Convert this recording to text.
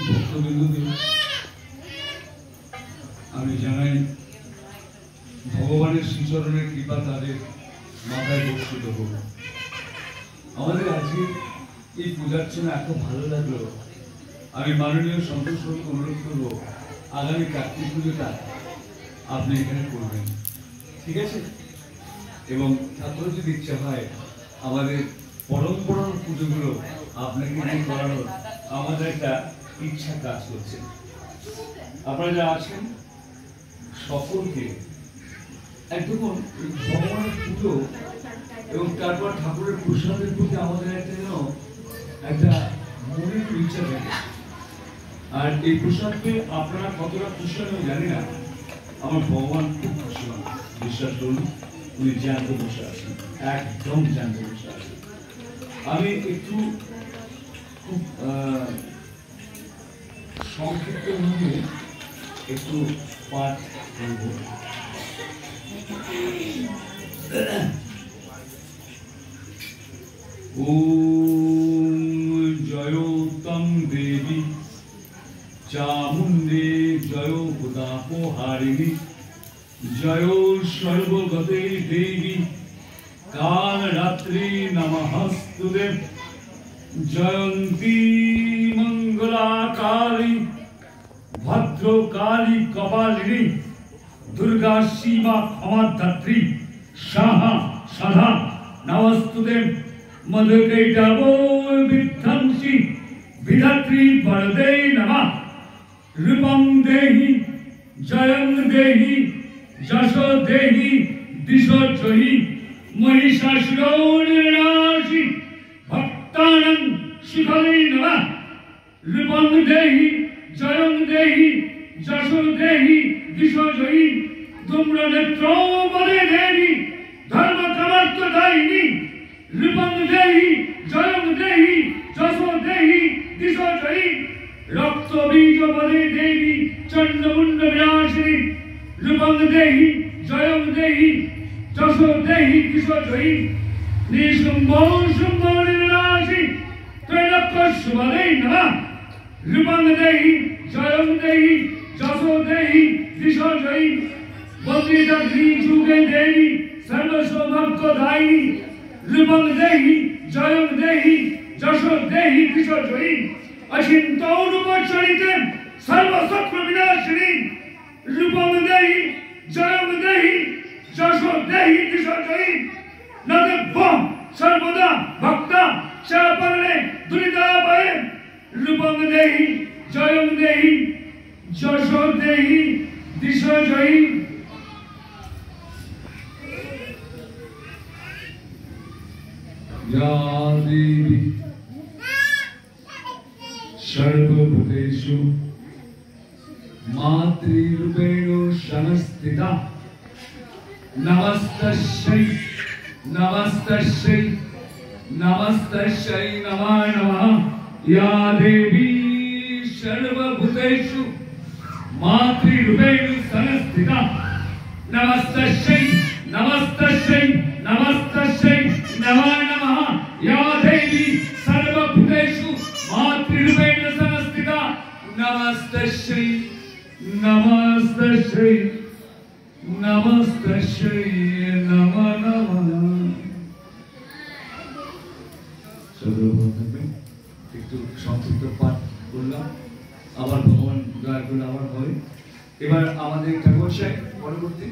ভক্তবৃন্দদের আমি জানাই ভগবানের শ্রীচরণের কৃপা তাদের মাথায় বর্ষিত হোক। আমাদের আজকে এই পূজার্চনা এত ভালো লাগলো, আমি মাননীয় সন্তোষবাবুকে অনুরোধ করবো আগামী কার্তিক পুজোটা আপনি এখানে করবেন, ঠিক আছে? এবং তারপরে যদি ইচ্ছা হয় আমাদের পরম্পরার পুজোগুলো আপনাকে নিয়ে করানোর আমাদের একটা ইচ্ছা কাজ করছে। আপনারা যা আছেন সকলকে একদম ভগবানের পুজো এবং তারপর ঠাকুরের প্রসাদের প্রতি আমাদের একটা যেন একটা মনের ইচ্ছা থাকে। আর এই প্রসাদকে আপনারা কতটা খুশি হন আমি জানি না, আমার ভগবান খুব খুশি হন, বিশ্বাস করুন। উনি জ্যান্ত বসে আছেন, একদম জ্যান্ত বসে আছেন। আমি একটু খুব সংক্ষিপ্ত ভাবে একটু পাঠ করব। ওম জয়োতম দেবী চামুণ্ডে জয় উদাপহারিণী জয় সর্বগতে দেবী কাল রাত্রি নমস্তুতে জয়ন্তী মঙ্গলা কালী ভদ্রকালী কপালিনী দুর্গা শিবা ক্ষমাধাত্রী সাহা সাধা নমস্তুতে মধুকৈটভো বিধ্বংসী বিধাত্রী বরদে নমঃ রূপং দেহি জয়ং দেহি যশো দেহি দিশো জয়ী महिषासुरनिर्नाशि भक्तानां शिखरे नमः रूपं देहि जयं देहि যশো দেহি দিশো জয়ী ধূম্রনেত্রো বদে দেবী ধর্ম কামার্থদায়িনী রূপং দেহি জয়ং দেহি যশো দেহি দিশো জয়ী রক্ত বীজ বদে দেবী চন্ডমুণ্ড বিনাশিনী রূপং দেহি জয়ং দেহি যশো দেহি দিশো জয়ী নিশুম্ভ শুম্ভ নির্নাশি ত্রৈলোক্য শুভদে নমঃ রূপং দেহি জয়ং দেহি যশো দেহি দিশো জয়ী বদ্রিদাত্রী যুগে দেবী সর্ব সৌভাগ্যদায়িনী রূপং দেহি জয়ং দেহি যশো দেহি দিশো জয়ী অচিন্তৌরূপচরিতে সর্বশত্রু বিনাশিনী রূপং দেহি জয়ং দেহি যশো দেহি দিশো জয়ী নদেভ্য সর্বদা ভক্তা চাপরণে দুরিতাপয়ে রূপং দেহি জয়ং দেহি যশো দেহি দিশো জয়ী या देवी सर्वभूतेषु मातृरूपेण संस्थिता नमस्तस्यै नमस्तस्यै नमस्तस्यै नमः नमः या देवी सर्वभूतेषु मातृरूपेण संस्थिता नमस्तस्यै नमस्तस्यै नमस्तस्यै नमः नमः या देवी सर्वभूतेषु मातृरूपेण संस्थिता नमस्तस्यै नमस्तस्यै नमस्तस्यै नमः नमः একটু সংক্ষিপ্ত পাঠ করলাম, আবার ভগবান দয়া করে আবার হয়। এবার আমাদের ঠাকুর সাহেব পরবর্তী